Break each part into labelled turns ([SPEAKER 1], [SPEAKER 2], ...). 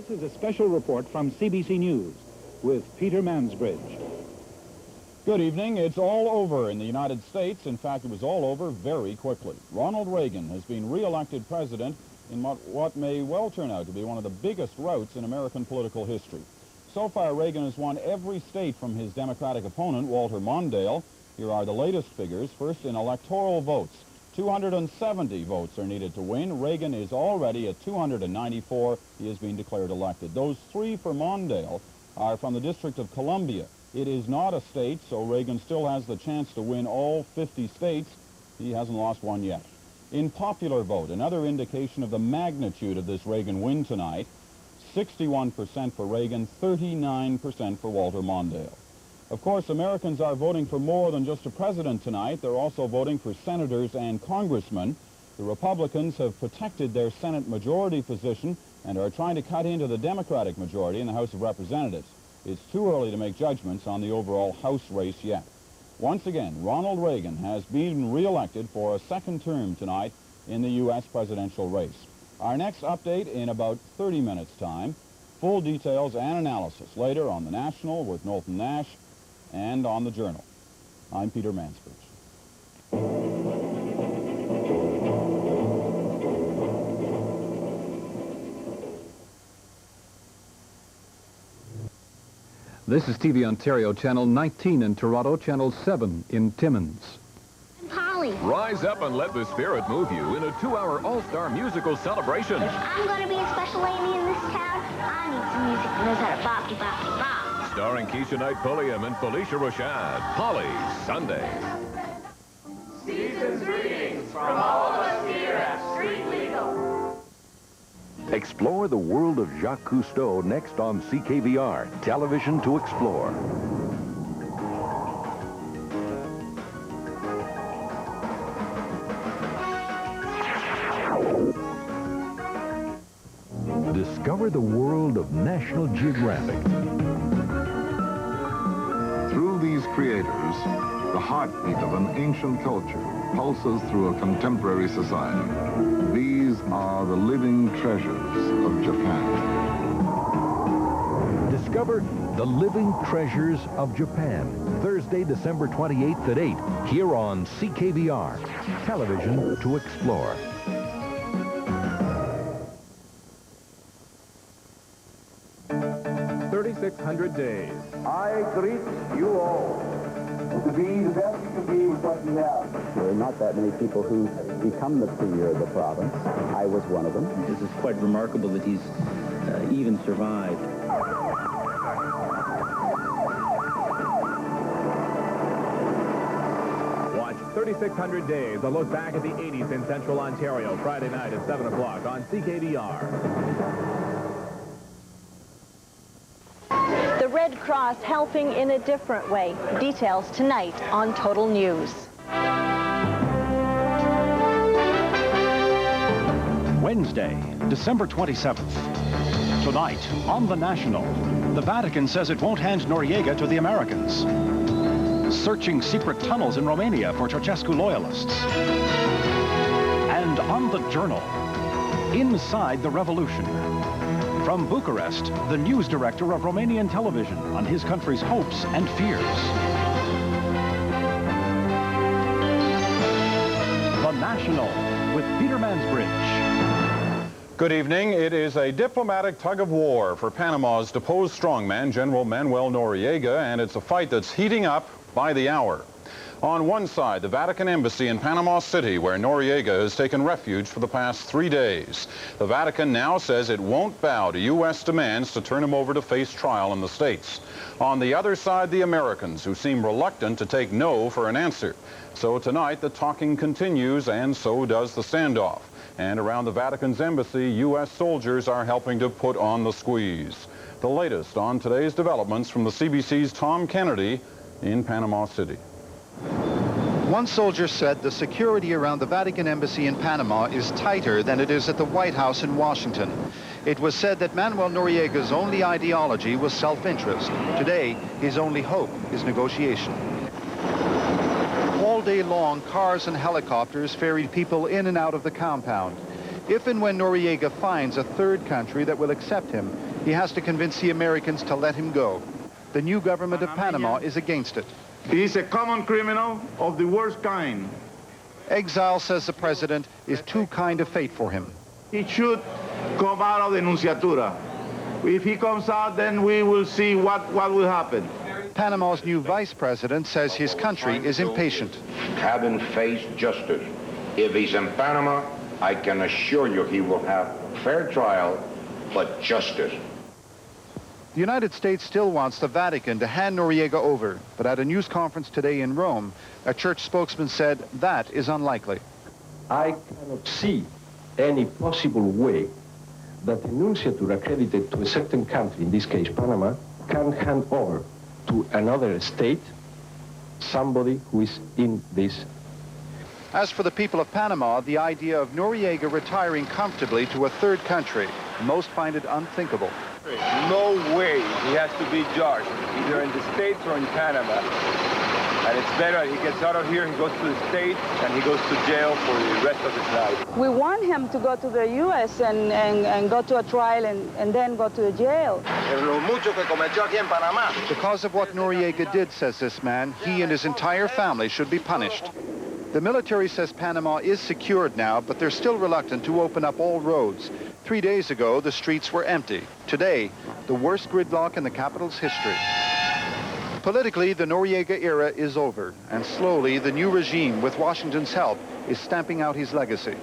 [SPEAKER 1] This is a special report from CBC News with Peter Mansbridge.
[SPEAKER 2] Good evening. It's all over in the United States. In fact, it was all over very quickly. Ronald Reagan has been re-elected president in what may well turn out to be one of the biggest routs in American political history. So far, Reagan has won every state from his Democratic opponent, Walter Mondale. Here are the latest figures. First, in electoral votes. 270 votes are needed to win. Reagan is already at 294. He has been declared elected. Those 3 for Mondale are from the District of Columbia. It is not a state, so Reagan still has the chance to win all 50 states. He hasn't lost one yet. In popular vote, another indication of the magnitude of this Reagan win tonight, 61% for Reagan, 39% for Walter Mondale. Of course, Americans are voting for more than just a president tonight. They're also voting for senators and congressmen. The Republicans have protected their Senate majority position and are trying to cut into the Democratic majority in the House of Representatives. It's too early to make judgments on the overall House race yet. Once again, Ronald Reagan has been re-elected for a second term tonight in the U.S. presidential race. Our next update in about 30 minutes' time. Full details and analysis later on The National with Knowlton Nash and on The Journal. I'm Peter Mansbridge.
[SPEAKER 3] This is TV Ontario, Channel 19 in Toronto, Channel 7 in Timmins.
[SPEAKER 4] Polly.
[SPEAKER 5] Rise up and let the spirit move you in a 2-hour all-star musical celebration.
[SPEAKER 4] If I'm going to be a special lady in this town, I need some music that knows how to bop-de-bop-de-bop.
[SPEAKER 5] Starring Keisha Knight Pulliam and Felicia Rashad. Polly, Sunday.
[SPEAKER 6] Season's greetings from all of us here at Street Legal.
[SPEAKER 7] Explore the world of Jacques Cousteau next on CKVR, Television to Explore. Discover the world of National Geographic.
[SPEAKER 8] Through these creators, the heartbeat of an ancient culture pulses through a contemporary society. These are the living treasures of Japan.
[SPEAKER 7] Discover the living treasures of Japan. Thursday, December 28th at 8, here on CKVR, Television to Explore.
[SPEAKER 5] Days.
[SPEAKER 9] I greet you all to be the best you can be with what you have.
[SPEAKER 10] There are not that many people who become the premier of the province. I was one of them.
[SPEAKER 11] This is quite remarkable that he's even survived.
[SPEAKER 5] Watch 3600 Days, a look back at the 80s in Central Ontario, Friday night at 7 o'clock on CKVR.
[SPEAKER 12] The Red Cross helping in a different way. Details tonight on Total News.
[SPEAKER 13] Wednesday, December 27th. Tonight, on The National, the Vatican says it won't hand Noriega to the Americans. Searching secret tunnels in Romania for Ceausescu loyalists. And on The Journal, Inside the Revolution. From Bucharest, the news director of Romanian television on his country's hopes and fears. The National with Peter Mansbridge.
[SPEAKER 2] Good evening. It is a diplomatic tug of war for Panama's deposed strongman, General Manuel Noriega, and it's a fight that's heating up by the hour. On one side, the Vatican Embassy in Panama City, where Noriega has taken refuge for the past 3 days. The Vatican now says it won't bow to U.S. demands to turn him over to face trial in the States. On the other side, the Americans, who seem reluctant to take no for an answer. So tonight, the talking continues, and so does the standoff. And around the Vatican's embassy, U.S. soldiers are helping to put on the squeeze. The latest on today's developments from the CBC's Tom Kennedy in Panama City.
[SPEAKER 14] One soldier said the security around the Vatican Embassy in Panama is tighter than it is at the White House in Washington. It was said that Manuel Noriega's only ideology was self-interest. Today, his only hope is negotiation. All day long, cars and helicopters ferried people in and out of the compound. If and when Noriega finds a third country that will accept him, He has to convince the Americans to let him go. The new government of Panama is against it.
[SPEAKER 15] He's a common criminal of the worst kind.
[SPEAKER 14] Exile, says the president, is too kind a fate for him.
[SPEAKER 15] He should come out of the Nunciatura. If he comes out, then we will see what will happen.
[SPEAKER 14] Panama's new vice president says his country is impatient.
[SPEAKER 16] Have him face justice. If he's in Panama, I can assure you he will have a fair trial, but justice.
[SPEAKER 14] The United States still wants the Vatican to hand Noriega over, but at a news conference today in Rome, a church spokesman said that is unlikely.
[SPEAKER 17] I cannot see any possible way that the nunciature accredited to a certain country, in this case Panama, can hand over to another state somebody who is in this.
[SPEAKER 14] As for the people of Panama, the idea of Noriega retiring comfortably to a third country, most find it unthinkable.
[SPEAKER 18] No way he has to be judged, either in the States or in Panama. And it's better he gets out of here, he goes to the States, and he goes to jail for the rest of his life.
[SPEAKER 19] We want him to go to the U.S. and go to a trial and then go to the jail.
[SPEAKER 14] Because of what Noriega did, says this man, he and his entire family should be punished. The military says Panama is secured now, but they're still reluctant to open up all roads. 3 days ago, the streets were empty. Today, the worst gridlock in the capital's history. Politically, the Noriega era is over, and slowly the new regime, with Washington's help, is stamping out his legacy.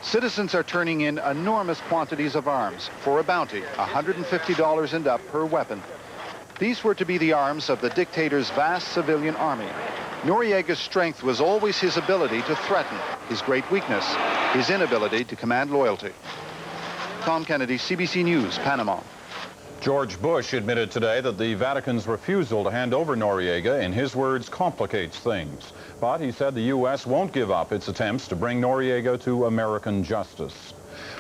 [SPEAKER 14] Citizens are turning in enormous quantities of arms for a bounty, $150 and up per weapon. These were to be the arms of the dictator's vast civilian army. Noriega's strength was always his ability to threaten, his great weakness, his inability to command loyalty. Tom Kennedy, CBC News, Panama.
[SPEAKER 2] George Bush admitted today that the Vatican's refusal to hand over Noriega, in his words, complicates things. But he said the U.S. won't give up its attempts to bring Noriega to American justice.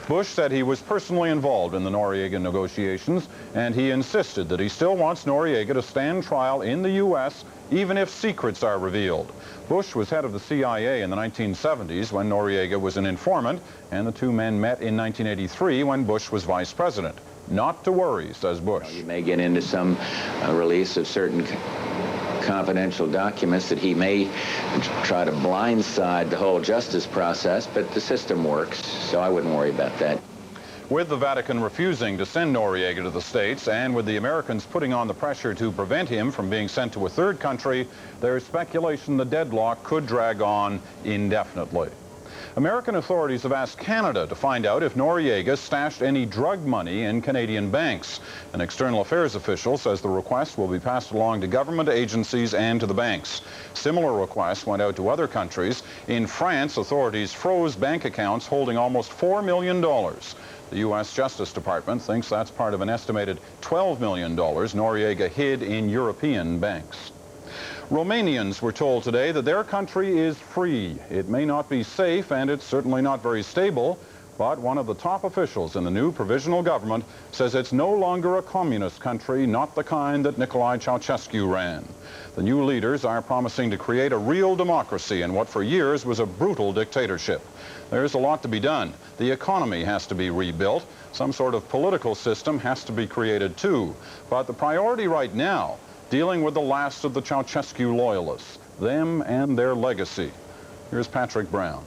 [SPEAKER 2] Bush said he was personally involved in the Noriega negotiations, and he insisted that he still wants Noriega to stand trial in the U.S., even if secrets are revealed. Bush was head of the CIA in the 1970s when Noriega was an informant, and the two men met in 1983 when Bush was vice president. Not to worry, says Bush.
[SPEAKER 11] You may get into some release of certain confidential documents that he may try to blindside the whole justice process, but the system works, so I wouldn't worry about that.
[SPEAKER 2] With the Vatican refusing to send Noriega to the States, and with the Americans putting on the pressure to prevent him from being sent to a third country, there's speculation the deadlock could drag on indefinitely. American authorities have asked Canada to find out if Noriega stashed any drug money in Canadian banks. An external affairs official says the request will be passed along to government agencies and to the banks. Similar requests went out to other countries. In France, authorities froze bank accounts holding almost $4 million. The U.S. Justice Department thinks that's part of an estimated $12 million Noriega hid in European banks. Romanians were told today that their country is free. It may not be safe, and it's certainly not very stable, but one of the top officials in the new provisional government says it's no longer a communist country, not the kind that Nicolae Ceausescu ran. The new leaders are promising to create a real democracy in what for years was a brutal dictatorship. There's a lot to be done. The economy has to be rebuilt. Some sort of political system has to be created too. But the priority right now, dealing with the last of the Ceausescu loyalists, them and their legacy. Here's Patrick Brown.